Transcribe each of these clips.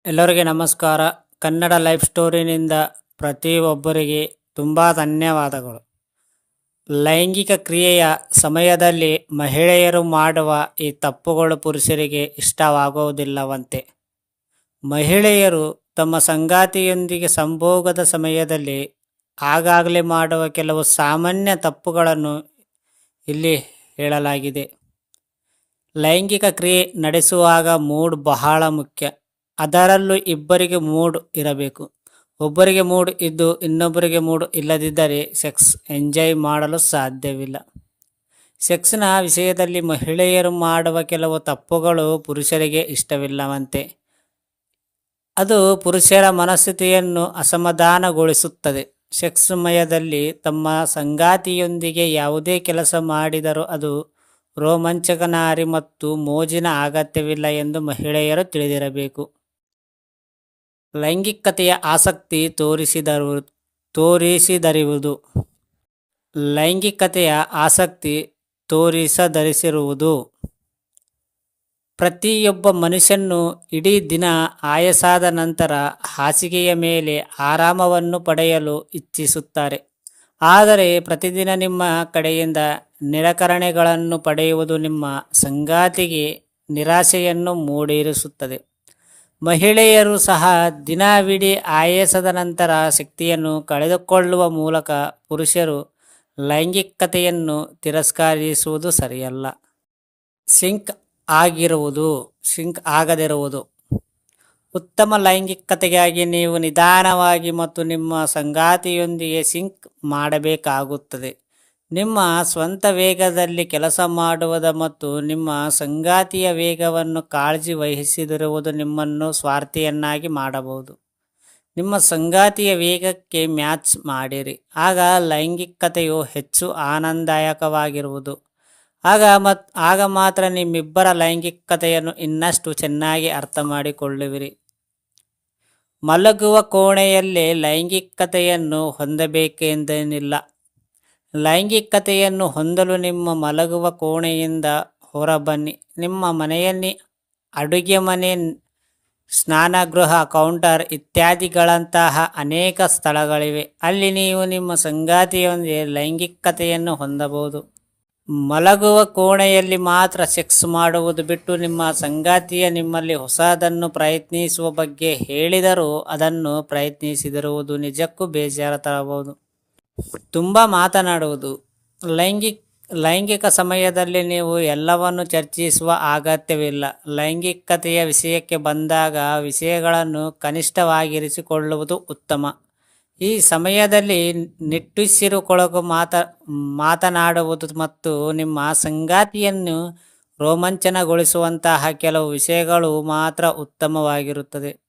ಎಲ್ಲರಿಗೆ ನಮಸ್ಕಾರ. ಕನ್ನಡ ಲೈಫ್ ಸ್ಟೋರಿನಿಂದ ಪ್ರತಿಯೊಬ್ಬರಿಗೆ ತುಂಬ ಧನ್ಯವಾದಗಳು. ಲೈಂಗಿಕ ಕ್ರಿಯೆಯ ಸಮಯದಲ್ಲಿ ಮಹಿಳೆಯರು ಮಾಡುವ ಈ ತಪ್ಪುಗಳು ಪುರುಷರಿಗೆ ಇಷ್ಟವಾಗುವುದಿಲ್ಲವಂತೆ. ಮಹಿಳೆಯರು ತಮ್ಮ ಸಂಗಾತಿಯೊಂದಿಗೆ ಸಂಭೋಗದ ಸಮಯದಲ್ಲಿ ಆಗಾಗಲೇ ಮಾಡುವ ಕೆಲವು ಸಾಮಾನ್ಯ ತಪ್ಪುಗಳನ್ನು ಇಲ್ಲಿ ಹೇಳಲಾಗಿದೆ. ಲೈಂಗಿಕ ಕ್ರಿಯೆ ನಡೆಸುವಾಗ ಮೂಡ್ ಬಹಳ ಮುಖ್ಯ. ಅದರಲ್ಲೂ ಇಬ್ಬರಿಗೆ ಮೂಡ್ ಇರಬೇಕು. ಒಬ್ಬರಿಗೆ ಮೂಡ್ ಇದ್ದು ಇನ್ನೊಬ್ಬರಿಗೆ ಮೂಡ್ ಇಲ್ಲದಿದ್ದರೆ ಸೆಕ್ಸ್ ಎಂಜಾಯ್ ಮಾಡಲು ಸಾಧ್ಯವಿಲ್ಲ. ಸೆಕ್ಸ್ನ ವಿಷಯದಲ್ಲಿ ಮಹಿಳೆಯರು ಮಾಡುವ ಕೆಲವು ತಪ್ಪುಗಳು ಪುರುಷರಿಗೆ ಇಷ್ಟವಿಲ್ಲವಂತೆ. ಅದು ಪುರುಷರ ಮನಸ್ಥಿತಿಯನ್ನು ಅಸಮಾಧಾನಗೊಳಿಸುತ್ತದೆ. ಸೆಕ್ಸ್ ಸಮಯದಲ್ಲಿ ತಮ್ಮ ಸಂಗಾತಿಯೊಂದಿಗೆ ಯಾವುದೇ ಕೆಲಸ ಮಾಡಿದರೂ ಅದು ರೋಮಾಂಚಕನಾರಿ ಮತ್ತು ಮೋಜಿನ ಅಗತ್ಯವಿಲ್ಲ ಎಂದು ಮಹಿಳೆಯರು ತಿಳಿದಿರಬೇಕು. ಲೈಂಗಿಕತೆಯ ಆಸಕ್ತಿ ತೋರಿಸಿದರಿರುವುದು. ಲೈಂಗಿಕತೆಯ ಆಸಕ್ತಿ ತೋರಿಸದರಿಸಿರುವುದು. ಪ್ರತಿಯೊಬ್ಬ ಮನುಷ್ಯನು ಇಡೀ ದಿನ ಆಯಾಸದ ನಂತರ ಹಾಸಿಗೆಯ ಮೇಲೆ ಆರಾಮವನ್ನು ಪಡೆಯಲು ಇಚ್ಛಿಸುತ್ತಾರೆ. ಆದರೆ ಪ್ರತಿದಿನ ನಿಮ್ಮ ಕಡೆಯಿಂದ ನಿರಾಕರಣೆಗಳನ್ನು ಪಡೆಯುವುದು ನಿಮ್ಮ ಸಂಗಾತಿಗೆ ನಿರಾಶೆಯನ್ನು ಮೂಡಿಸುತ್ತದೆ. ಮಹಿಳೆಯರು ಸಹ ದಿನವಿಡೀ ಆಯಾಸದ ನಂತರ ಶಕ್ತಿಯನ್ನು ಕಳೆದುಕೊಳ್ಳುವ ಮೂಲಕ ಪುರುಷರು ಲೈಂಗಿಕತೆಯನ್ನು ತಿರಸ್ಕರಿಸುವುದು ಸರಿಯಲ್ಲ. ಸಿಂಕ್ ಆಗದಿರುವುದು. ಉತ್ತಮ ಲೈಂಗಿಕತೆಗಾಗಿ ನೀವು ನಿಧಾನವಾಗಿ ಮತ್ತು ನಿಮ್ಮ ಸಂಗಾತಿಯೊಂದಿಗೆ ಸಿಂಕ್ ಮಾಡಬೇಕಾಗುತ್ತದೆ. ನಿಮ್ಮ ಸ್ವಂತ ವೇಗದಲ್ಲಿ ಕೆಲಸ ಮಾಡುವುದು ಮತ್ತು ನಿಮ್ಮ ಸಂಗಾತಿಯ ವೇಗವನ್ನು ಕಾಳಜಿ ವಹಿಸದಿರುವುದು ನಿಮ್ಮನ್ನು ಸ್ವಾರ್ಥಿಯನ್ನಾಗಿ ಮಾಡಬಹುದು. ನಿಮ್ಮ ಸಂಗಾತಿಯ ವೇಗಕ್ಕೆ ಮ್ಯಾಚ್ ಮಾಡಿರಿ. ಆಗ ಲೈಂಗಿಕತೆಯು ಹೆಚ್ಚು ಆನಂದದಾಯಕವಾಗಿರುವುದು. ಆಗ ಮಾತ್ರ ನಿಮ್ಮಿಬ್ಬರ ಲೈಂಗಿಕತೆಯನ್ನು ಇನ್ನಷ್ಟು ಚೆನ್ನಾಗಿ ಅರ್ಥ ಮಾಡಿಕೊಳ್ಳುವಿರಿ. ಮಲಗುವ ಕೋಣೆಯಲ್ಲಿ ಲೈಂಗಿಕತೆಯನ್ನು ಹೊಂದಬೇಕೆಂದೇನಿಲ್ಲ. ಲೈಂಗಿಕತೆಯನ್ನು ಹೊಂದಲು ನಿಮ್ಮ ಮಲಗುವ ಕೋಣೆಯಿಂದ ಹೊರಬನ್ನಿ. ನಿಮ್ಮ ಮನೆಯಲ್ಲಿ ಅಡುಗೆ ಮನೆ, ಸ್ನಾನಗೃಹ, ಕೌಂಟರ್ ಇತ್ಯಾದಿಗಳಂತಹ ಅನೇಕ ಸ್ಥಳಗಳಿವೆ. ಅಲ್ಲಿ ನೀವು ನಿಮ್ಮ ಸಂಗಾತಿಯೊಂದಿಗೆ ಲೈಂಗಿಕತೆಯನ್ನು ಹೊಂದಬಹುದು. ಮಲಗುವ ಕೋಣೆಯಲ್ಲಿ ಮಾತ್ರ ಸೆಕ್ಸ್ ಮಾಡುವುದು ಬಿಟ್ಟು ನಿಮ್ಮ ಸಂಗಾತಿಯ ನಿಮ್ಮಲ್ಲಿ ಹೊಸದನ್ನು ಪ್ರಯತ್ನಿಸುವ ಬಗ್ಗೆ ಹೇಳಿದರೂ ಅದನ್ನು ಪ್ರಯತ್ನಿಸದಿರುವುದು ನಿಜಕ್ಕೂ ಬೇಜಾರು ತರಬಹುದು. ತುಂಬ ಮಾತನಾಡುವುದು. ಲೈಂಗಿಕ ಸಮಯದಲ್ಲಿ ನೀವು ಎಲ್ಲವನ್ನು ಚರ್ಚಿಸುವ ಅಗತ್ಯವಿಲ್ಲ. ಲೈಂಗಿಕತೆಯ ವಿಷಯಕ್ಕೆ ಬಂದಾಗ ವಿಷಯಗಳನ್ನು ಕನಿಷ್ಠವಾಗಿರಿಸಿಕೊಳ್ಳುವುದು ಉತ್ತಮ. ಈ ಸಮಯದಲ್ಲಿ ನಿಟ್ಟುಸಿರುಗೊಳಗು ಮಾತನಾಡುವುದು ಮತ್ತು ನಿಮ್ಮ ಸಂಗಾತಿಯನ್ನು ರೋಮಾಂಚನಗೊಳಿಸುವಂತಹ ಕೆಲವು ವಿಷಯಗಳು ಮಾತ್ರ ಉತ್ತಮವಾಗಿರುತ್ತದೆ.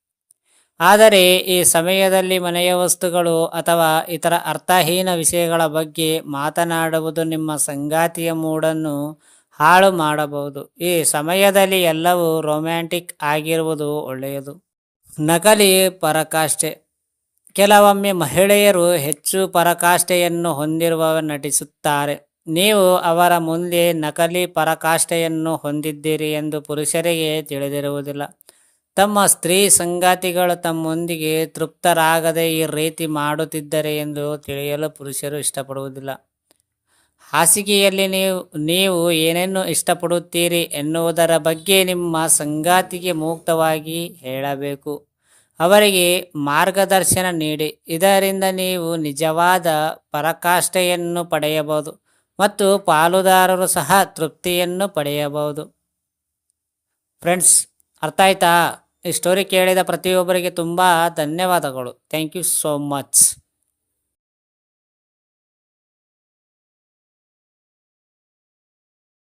ಆದರೆ ಈ ಸಮಯದಲ್ಲಿ ಮನೆಯ ವಸ್ತುಗಳು ಅಥವಾ ಇತರ ಅರ್ಥಹೀನ ವಿಷಯಗಳ ಬಗ್ಗೆ ಮಾತನಾಡುವುದು ನಿಮ್ಮ ಸಂಗಾತಿಯ ಮೂಡನ್ನು ಹಾಳು ಮಾಡಬಹುದು. ಈ ಸಮಯದಲ್ಲಿ ಎಲ್ಲವೂ ರೊಮ್ಯಾಂಟಿಕ್ ಆಗಿರುವುದು ಒಳ್ಳೆಯದು. ನಕಲಿ ಪರಾಕಾಷ್ಠೆ. ಕೆಲವೊಮ್ಮೆ ಮಹಿಳೆಯರು ಹೆಚ್ಚು ಪರಾಕಾಷ್ಠೆಯನ್ನು ಹೊಂದಿರುವ ನಟಿಸುತ್ತಾರೆ. ನೀವು ಅವರ ಮುಂದೆ ನಕಲಿ ಪರಾಕಾಷ್ಠೆಯನ್ನು ಹೊಂದಿದ್ದೀರಿ ಎಂದು ಪುರುಷರಿಗೆ ತಿಳಿದಿರುವುದಿಲ್ಲ. ತಮ್ಮ ಸ್ತ್ರೀ ಸಂಗಾತಿಗಳು ತಮ್ಮೊಂದಿಗೆ ತೃಪ್ತರಾಗದೆ ಈ ರೀತಿ ಮಾಡುತ್ತಿದ್ದರೆ ಎಂದು ತಿಳಿಯಲು ಪುರುಷರು ಇಷ್ಟಪಡುವುದಿಲ್ಲ. ಹಾಸಿಗೆಯಲ್ಲಿ ನೀವು ಏನನ್ನು ಇಷ್ಟಪಡುತ್ತೀರಿ ಎನ್ನುವುದರ ಬಗ್ಗೆ ನಿಮ್ಮ ಸಂಗಾತಿಗೆ ಮುಕ್ತವಾಗಿ ಹೇಳಬೇಕು. ಅವರಿಗೆ ಮಾರ್ಗದರ್ಶನ ನೀಡಿ. ಇದರಿಂದ ನೀವು ನಿಜವಾದ ಪರಾಕಾಷ್ಠೆಯನ್ನು ಪಡೆಯಬಹುದು ಮತ್ತು ಪಾಲುದಾರರು ಸಹ ತೃಪ್ತಿಯನ್ನು ಪಡೆಯಬಹುದು. ಫ್ರೆಂಡ್ಸ್, ಅರ್ಥ ಆಯ್ತಾ? ಈ ಸ್ಟೋರಿ ಕೇಳಿದ ಪ್ರತಿಯೊಬ್ಬರಿಗೆ ತುಂಬ ಧನ್ಯವಾದಗಳು. Thank you so much.